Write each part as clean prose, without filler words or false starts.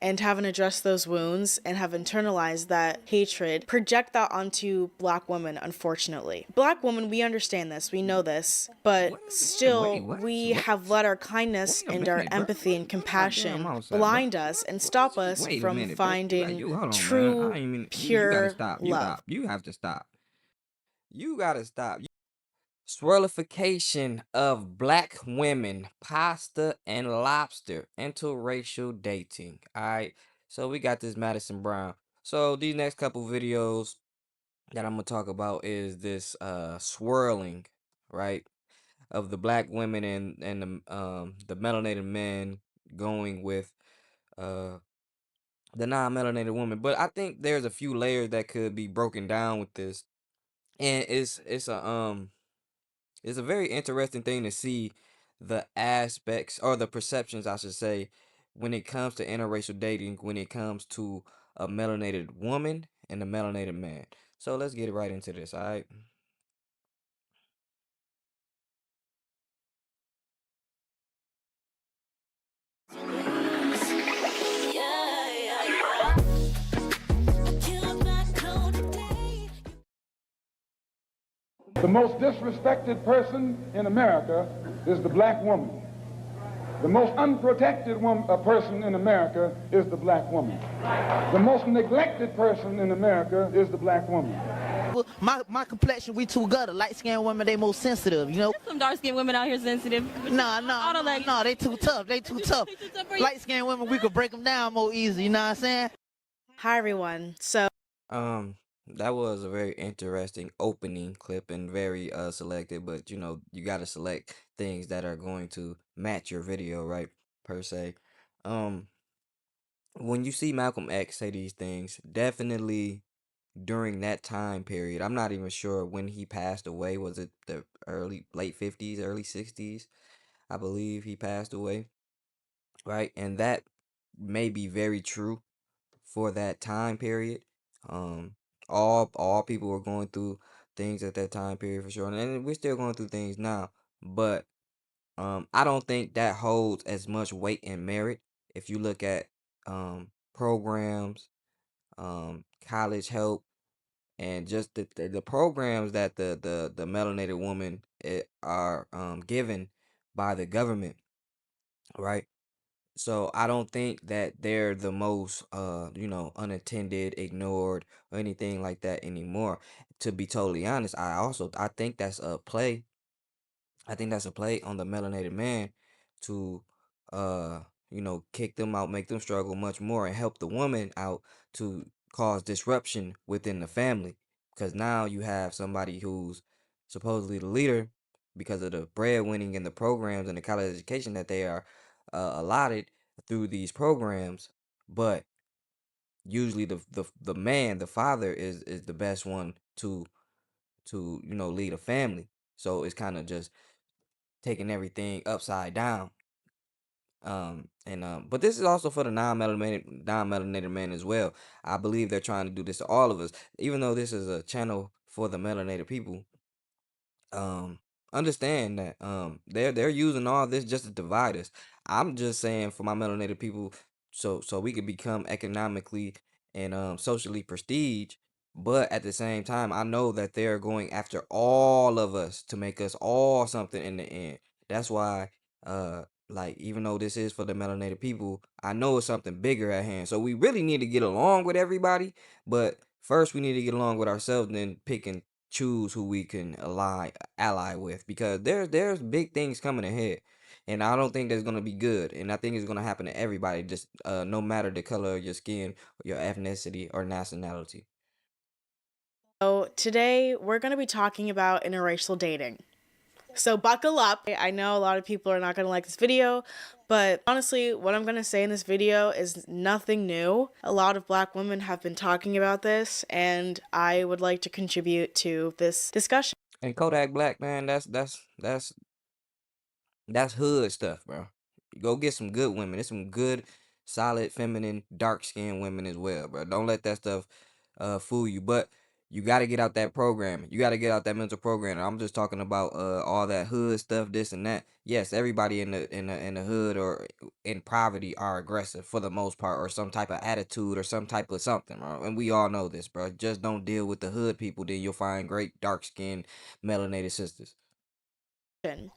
and haven't addressed those wounds and have internalized that hatred, project that onto Black women, unfortunately. Black women, we understand this, we know this, but still, we have let our kindness Wait a and our minute, bro. empathy and You goddamn compassion outside, bro. blind us and stop us Wait a from minute, bro. finding Hold on, man. I true, ain't mean you gotta pure stop. love. You have to stop. You gotta stop. Swirlification of black women, pasta and lobster, interracial dating. Alright. So we got this Madisyn Brown. So these next couple videos that I'm gonna talk about is this swirling, right? Of the black women and the melanated men going with uh the non-melanated woman. But I think there's a few layers that could be broken down with this. And it's a very interesting thing to see the aspects or the perceptions, I should say, when it comes to interracial dating, when it comes to a melanated woman and a melanated man. So let's get right into this, all right? The most disrespected person in America is the black woman. The most unprotected person in America is the black woman. The most neglected person in America is the black woman. My complexion, we too gutter. Light-skinned women, they most sensitive, you know? There's some dark-skinned women out here sensitive. No, they too tough. They too tough. Light-skinned women, we could break them down more easy, you know what I'm saying? Hi, everyone. So, That was a very interesting opening clip and very selected, but you gotta select things that are going to match your video, right? Per se. Um, when you see Malcolm X say these things, definitely during that time period, I'm not even sure when he passed away. Was it the late 50s, early 60s? I believe he passed away, right? And that may be very true for that time period. Um, all people were going through things at that time period for sure, and we're still going through things now. But I don't think that holds as much weight and merit if you look at programs, college help, and just the programs that the melanated woman are given by the government, right? So I don't think that they're the most unattended, ignored, or anything like that anymore. To be totally honest, I think that's a play. I think that's a play on the melanated man to uh kick them out, make them struggle much more, and help the woman out to cause disruption within the family. Because now you have somebody who's supposedly the leader because of the breadwinning and the programs and the college education that they are allotted through these programs. But usually the man, the father, is the best one to lead a family. So it's kind of just taking everything upside down. But this is also for the non-melanated men as well. I believe they're trying to do this to all of us, even though this is a channel for the melanated people. um Understand that they're using all this just to divide us. I'm just saying for my melanated people, so we could become economically and socially prestige. But at the same time, I know that they're going after all of us to make us all something in the end. That's why like, even though this is for the melanated people, I know it's something bigger at hand. So we really need to get along with everybody, but first we need to get along with ourselves, and then pick and choose who we can ally with, because there's big things coming ahead, and I don't think that's gonna be good, and I think it's gonna happen to everybody, just no matter the color of your skin, your ethnicity, or nationality. today we're going to be talking about interracial dating. So buckle up. I know a lot of people are not going to like this video, but honestly, what I'm going to say in this video is nothing new. A lot of Black women have been talking about this, and I would like to contribute to this discussion. And Kodak Black, man, that's hood stuff, bro. Go get some good women. There's some good, solid, feminine, dark skinned women as well, bro. Don't let that stuff fool you. But You got to get out that programming. You got to get out that mental programming. I'm just talking about all that hood stuff, this and that. Yes, everybody in the hood or in poverty are aggressive for the most part, or some type of attitude or some type of something, bro. And we all know this, bro. Just don't deal with the hood people, then you'll find great dark skinned melanated sisters.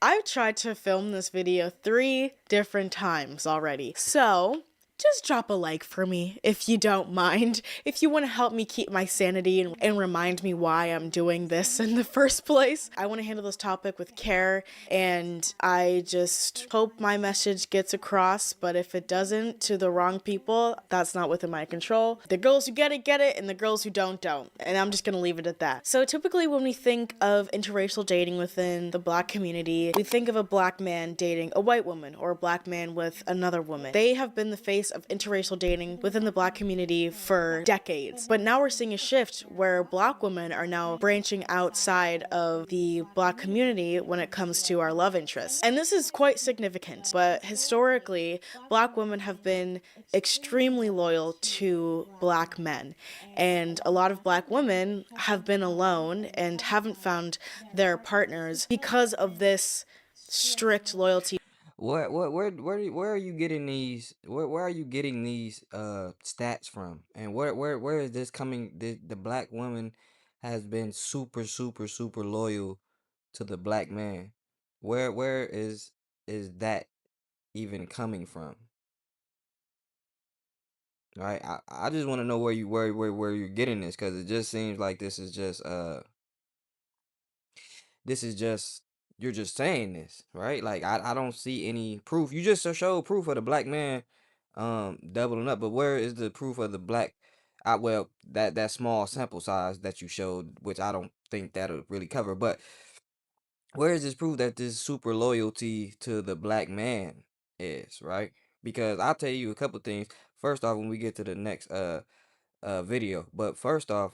I've tried to film this video 3 different times already, so just drop a like for me if you don't mind. If you want to help me keep my sanity and remind me why I'm doing this in the first place. I want to handle this topic with care, and I just hope my message gets across, but if it doesn't to the wrong people, that's not within my control. The girls who get it, and the girls who don't. And I'm just gonna leave it at that. So typically when we think of interracial dating within the Black community, we think of a Black man dating a white woman, or a Black man with another woman. They have been the face of interracial dating within the Black community for decades. But now we're seeing a shift where Black women are now branching outside of the Black community when it comes to our love interests. And this is quite significant, but historically, Black women have been extremely loyal to Black men. And a lot of Black women have been alone and haven't found their partners because of this strict loyalty. Where are you getting these? Where are you getting these stats from? And where is this coming? The Black woman has been super loyal to the Black man. Where is that even coming from? Right? I just want to know where you're getting this, because it just seems like this is just you're just saying this, right? Like I don't see any proof. You just showed proof of the Black man doubling up, but where is the proof of the Black well, that small sample size that you showed, which I don't think that'll really cover, but where is this proof that this super loyalty to the Black man is, right? Because I'll tell you a couple things. First off, when we get to the next video. But first off,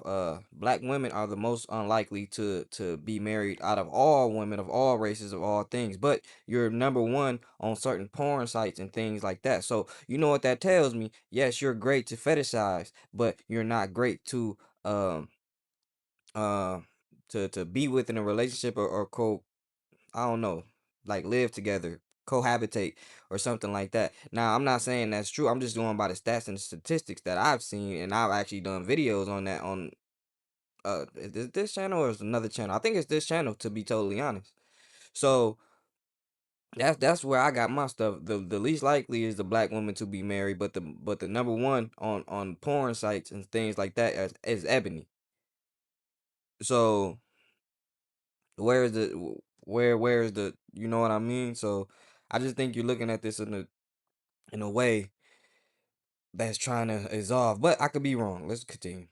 Black women are the most unlikely to be married out of all women of all races of all things. But you're number one on certain porn sites and things like that. So you know what that tells me? Yes, you're great to fetishize, but you're not great to uh to be within a relationship, or I don't know, like live together, cohabitate, or something like that. Now, I'm not saying that's true. I'm just going by the stats and the statistics that I've seen, and I've actually done videos on that on is this channel or is it another channel? I think it's this channel, to be totally honest. So that's where I got my stuff. The least likely is the Black woman to be married, but the number one on porn sites and things like that is Ebony. So where is the where is the, you know what I mean? So I just think you're looking at this in a way that's trying to absolve, but I could be wrong. Let's continue.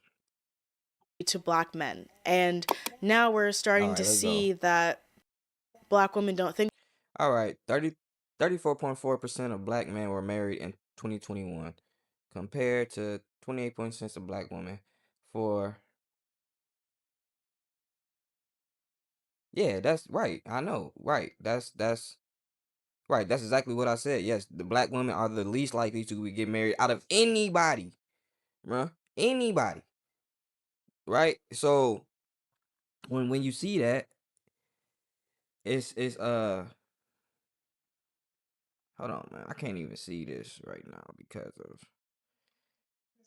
To Black men. And now we're All starting right, to let's go. see that Black women don't think All right, 34.4% of Black men were married in 2021, compared to 28.6% of Black women. For Yeah, that's right. I know, right? That's right. That's exactly what I said. Yes, the Black women are the least likely to get married out of anybody, bruh. Anybody, right? So when you see that, it's hold on, man. I can't even see this right now because of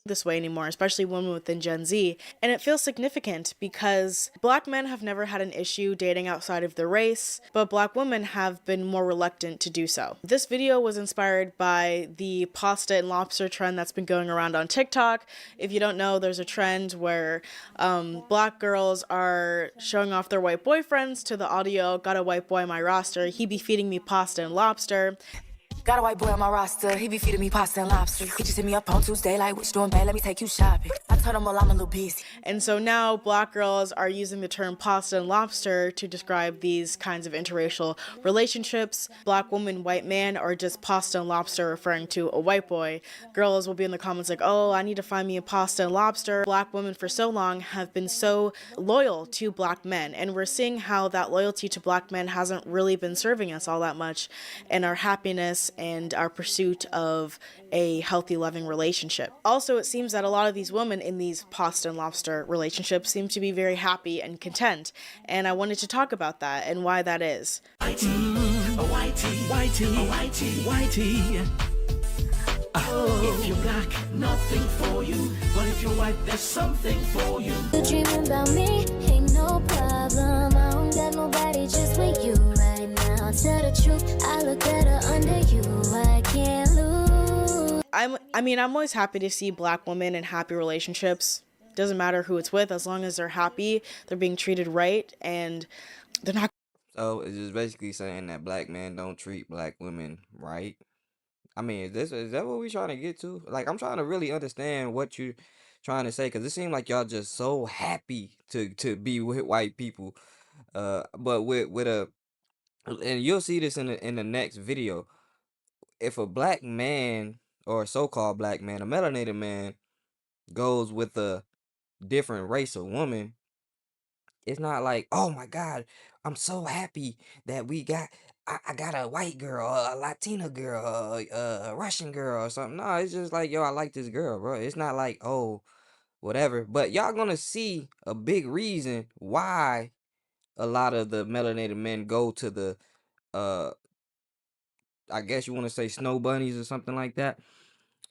this way anymore, especially women within Gen Z. And it feels significant because Black men have never had an issue dating outside of their race, but Black women have been more reluctant to do so. This video was inspired by the pasta and lobster trend that's been going around on TikTok. If you don't know, there's a trend where Black girls are showing off their white boyfriends to the audio, "Got a white boy on my roster, he be feeding me pasta and lobster." Got a white boy on my roster, he be feeding me pasta and lobster. He just hit me up on Tuesday, like, what you doing, babe? Let me take you shopping. I told him, well, I'm a little busy. And so now Black girls are using the term pasta and lobster to describe these kinds of interracial relationships. Black woman, white man, or just pasta and lobster referring to a white boy. Girls will be in the comments like, oh, I need to find me a pasta and lobster. Black women for so long have been so loyal to Black men, and we're seeing how that loyalty to Black men hasn't really been serving us all that much in our happiness and our pursuit of a healthy, loving relationship. Also, it seems that a lot of these women, in these pasta and lobster relationships seem to be very happy and content. And I wanted to talk about that and why that is. If you're black, nothing for you. But if you're white, there's something for you. You dreaming about me, ain't no problem. I don't got nobody just with you right now. Tell the truth, I look better under you. I can't lose. I'm always happy to see black women in happy relationships. Doesn't matter who it's with, as long as they're happy, they're being treated right, and they're not. So it's just basically saying that black men don't treat black women right. I mean, is that what we trying to get to? Like, I'm trying to really understand what you're trying to say, because it seems like y'all just so happy to be with white people. But with a, and you'll see this in the next video. If a black man or a so-called black man, a melanated man, goes with a different race of woman, it's not like, oh my God, I'm so happy that I got a white girl, a Latina girl, a Russian girl or something. No, it's just like, yo, I like this girl, bro. It's not like, oh, whatever. But y'all gonna see a big reason why a lot of the melanated men go to the, uh, I guess you want to say snow bunnies or something like that.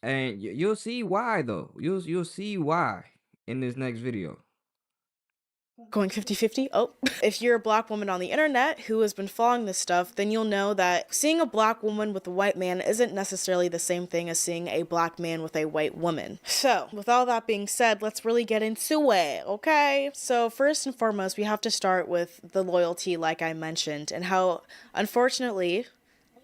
And you'll see why, though. You'll see why in this next video. Going 50-50. Oh, if you're a black woman on the internet who has been following this stuff, then you'll know that seeing a black woman with a white man isn't necessarily the same thing as seeing a black man with a white woman. So, with all that being said, let's really get into it, okay? So, first and foremost, we have to start with the loyalty, like I mentioned, and how, unfortunately,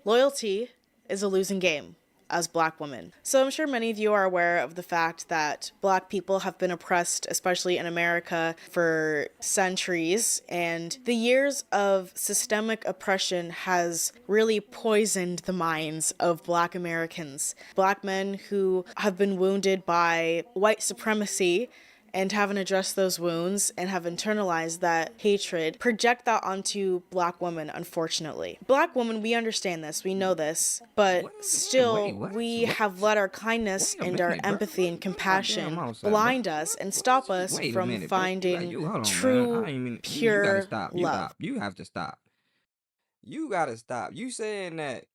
loyalty is a losing game as black women. So I'm sure many of you are aware of the fact that black people have been oppressed, especially in America, for centuries, and the years of systemic oppression has really poisoned the minds of black Americans. Black men who have been wounded by white supremacy and haven't addressed those wounds and have internalized that hatred, project that onto black women, unfortunately. Black women, we understand this, we know this, but still, we have let our kindness and our empathy and compassion blind us and stop us from finding true, pure love. You have to stop. You gotta stop. You're saying that.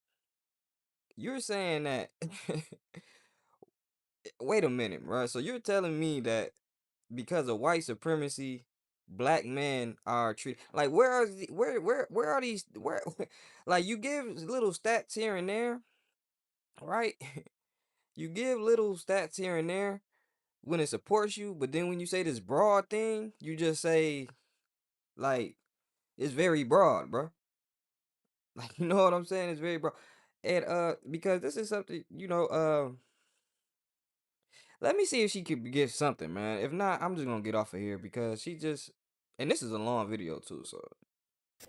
Wait a minute, bro. So you're telling me that because of white supremacy, black men are treated like, where are these, where like, you give little stats here and there, right? You give little stats here and there when it supports you, but then when you say this broad thing, you just say, like, it's very broad, bro. Like, you know what I'm saying? It's very broad. And because this is something, let me see if she could get something, man. If not, I'm just gonna get off of here because and this is a long video too, so.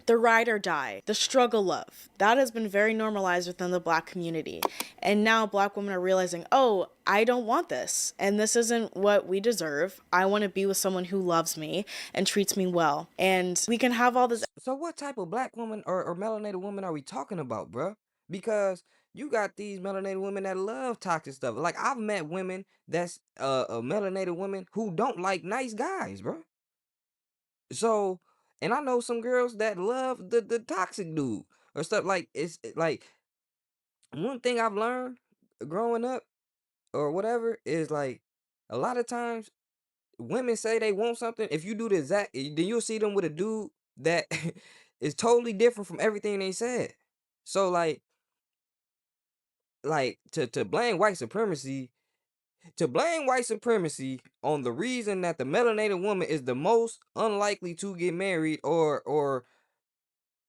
The ride or die, the struggle love, that has been very normalized within the black community. And now black women are realizing, oh, I don't want this. And this isn't what we deserve. I want to be with someone who loves me and treats me well. And we can have all this. So what type of black woman or melanated woman are we talking about, bruh? Because you got these melanated women that love toxic stuff. Like, I've met women that's a melanated women who don't like nice guys, bruh. So, and I know some girls that love the toxic dude or stuff. Like, like, one thing I've learned growing up or whatever is, like, a lot of times women say they want something. If you do the exact, then you'll see them with a dude that is totally different from everything they said. So, like to blame white supremacy, on the reason that the melanated woman is the most unlikely to get married or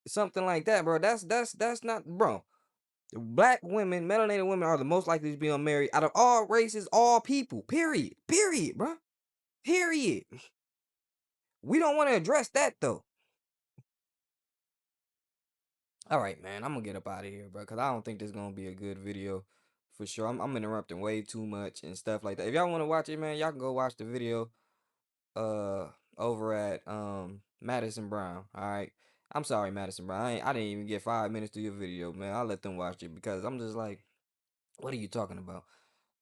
something like that, bro. That's not, bro. Black women, melanated women are the most likely to be unmarried out of all races, all people. Period. Period, bro. Period. We don't want to address that though. All right, man. I'm gonna get up out of here, bro, because I don't think this is gonna be a good video for sure. I'm interrupting way too much and stuff like that. If y'all want to watch it, man, y'all can go watch the video uh over at Madisyn Brown. All right. I'm sorry, Madisyn Brown. I didn't even get 5 minutes to your video, man. I'll let them watch it because I'm just like, what are you talking about?